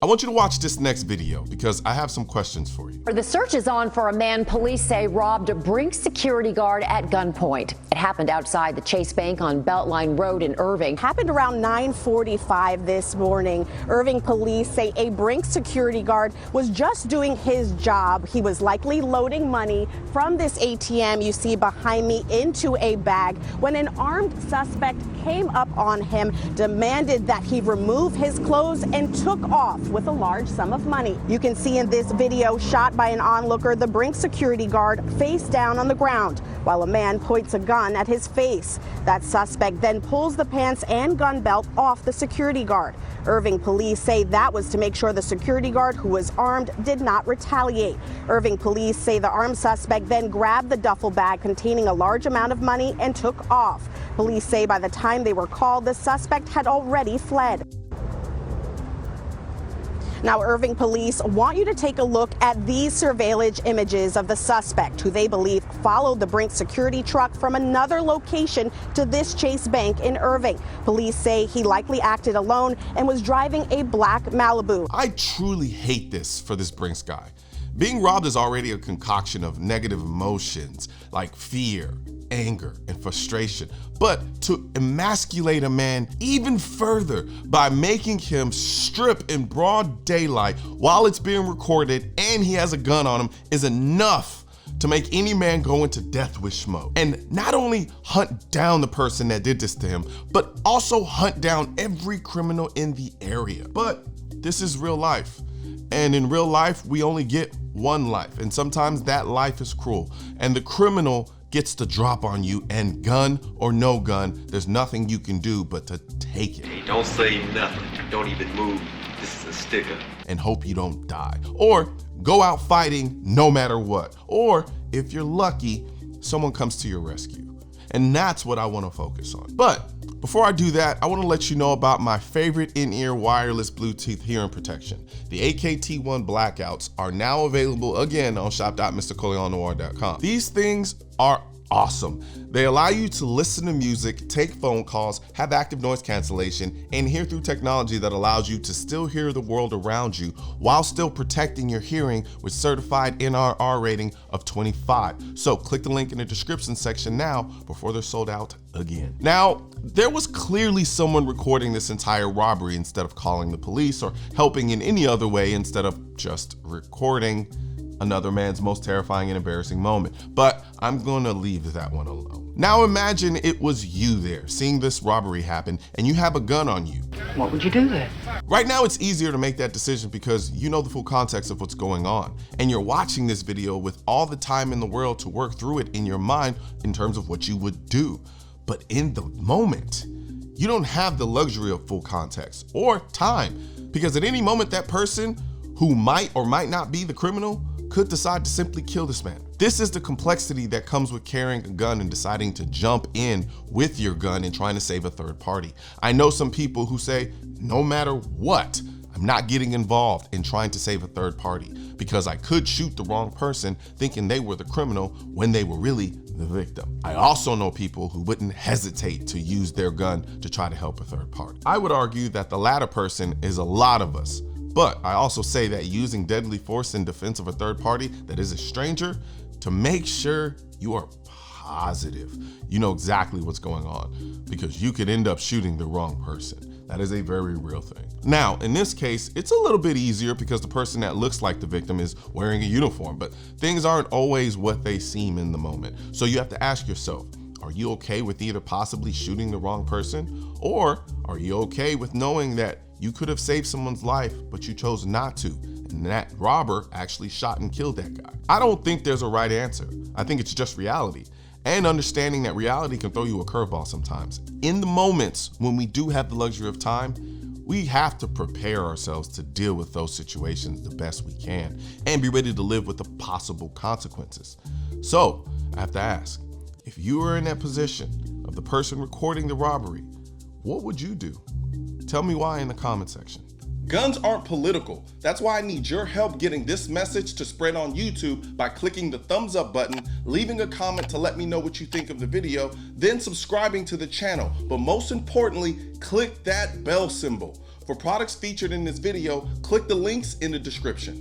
I want you to watch this next video because I have some questions for you. The search is on for a man police say robbed a Brinks security guard at gunpoint. It happened outside the Chase Bank on Beltline Road in Irving. Happened around 9:45 this morning. Irving police say a Brinks security guard was just doing his job. He was likely loading money from this ATM you see behind me into a bag when an armed suspect came up on him, demanded that he remove his clothes and took off with a large sum of money. You can see in this video shot by an onlooker the Brinks security guard face down on the ground while a man points a gun at his face. That suspect then pulls the pants and gun belt off the security guard. Irving police say that was to make sure the security guard, who was armed, did not retaliate. Irving police say the armed suspect then grabbed the duffel bag containing a large amount of money and took off. Police say by the time they were called, the suspect had already fled. Now, Irving police want you to take a look at these surveillance images of the suspect, who they believe followed the Brinks security truck from another location to this Chase Bank in Irving. Police say he likely acted alone and was driving a black Malibu. I truly hate this for this Brinks guy. Being robbed is already a concoction of negative emotions like fear, anger, and frustration. But to emasculate a man even further by making him strip in broad daylight while it's being recorded and he has a gun on him is enough to make any man go into death wish mode. And not only hunt down the person that did this to him, but also hunt down every criminal in the area. But this is real life. And in real life, we only get one life. And sometimes that life is cruel. And the criminal gets the drop on you, and gun or no gun, there's nothing you can do but to take it. Hey, don't say nothing. Don't even move. This is a sticker. And hope you don't die. Or go out fighting no matter what. Or if you're lucky, someone comes to your rescue. And that's what I want to focus on. But before I do that, I want to let you know about my favorite in-ear wireless Bluetooth hearing protection. The AKT1 Blackouts are now available again on shop.mrcolionnoir.com. These things are awesome. They allow you to listen to music, take phone calls, have active noise cancellation, and hear through technology that allows you to still hear the world around you while still protecting your hearing with certified NRR rating of 25. So click the link in the description section now before they're sold out again. Now, there was clearly someone recording this entire robbery instead of calling the police or helping in any other way instead of just recording another man's most terrifying and embarrassing moment. But I'm gonna leave that one alone. Now imagine it was you there seeing this robbery happen and you have a gun on you. What would you do then? Right now it's easier to make that decision because you know the full context of what's going on. And you're watching this video with all the time in the world to work through it in your mind in terms of what you would do. But in the moment, you don't have the luxury of full context or time, because at any moment that person who might or might not be the criminal could decide to simply kill this man. This is the complexity that comes with carrying a gun and deciding to jump in with your gun and trying to save a third party. I know some people who say, no matter what, I'm not getting involved in trying to save a third party because I could shoot the wrong person thinking they were the criminal when they were really the victim. I also know people who wouldn't hesitate to use their gun to try to help a third party. I would argue that the latter person is a lot of us. But I also say that using deadly force in defense of a third party that is a stranger, to make sure you are positive you know exactly what's going on, because you could end up shooting the wrong person. That is a very real thing. Now, in this case, it's a little bit easier because the person that looks like the victim is wearing a uniform, but things aren't always what they seem in the moment. So you have to ask yourself, are you okay with either possibly shooting the wrong person, or are you okay with knowing that you could have saved someone's life, but you chose not to, and that robber actually shot and killed that guy? I don't think there's a right answer. I think it's just reality, and understanding that reality can throw you a curveball sometimes. In the moments when we do have the luxury of time, we have to prepare ourselves to deal with those situations the best we can and be ready to live with the possible consequences. So I have to ask, if you were in that position of the person recording the robbery, what would you do? Tell me why in the comment section. Guns aren't political. That's why I need your help getting this message to spread on YouTube by clicking the thumbs up button, leaving a comment to let me know what you think of the video, then subscribing to the channel. But most importantly, click that bell symbol. For products featured in this video, click the links in the description.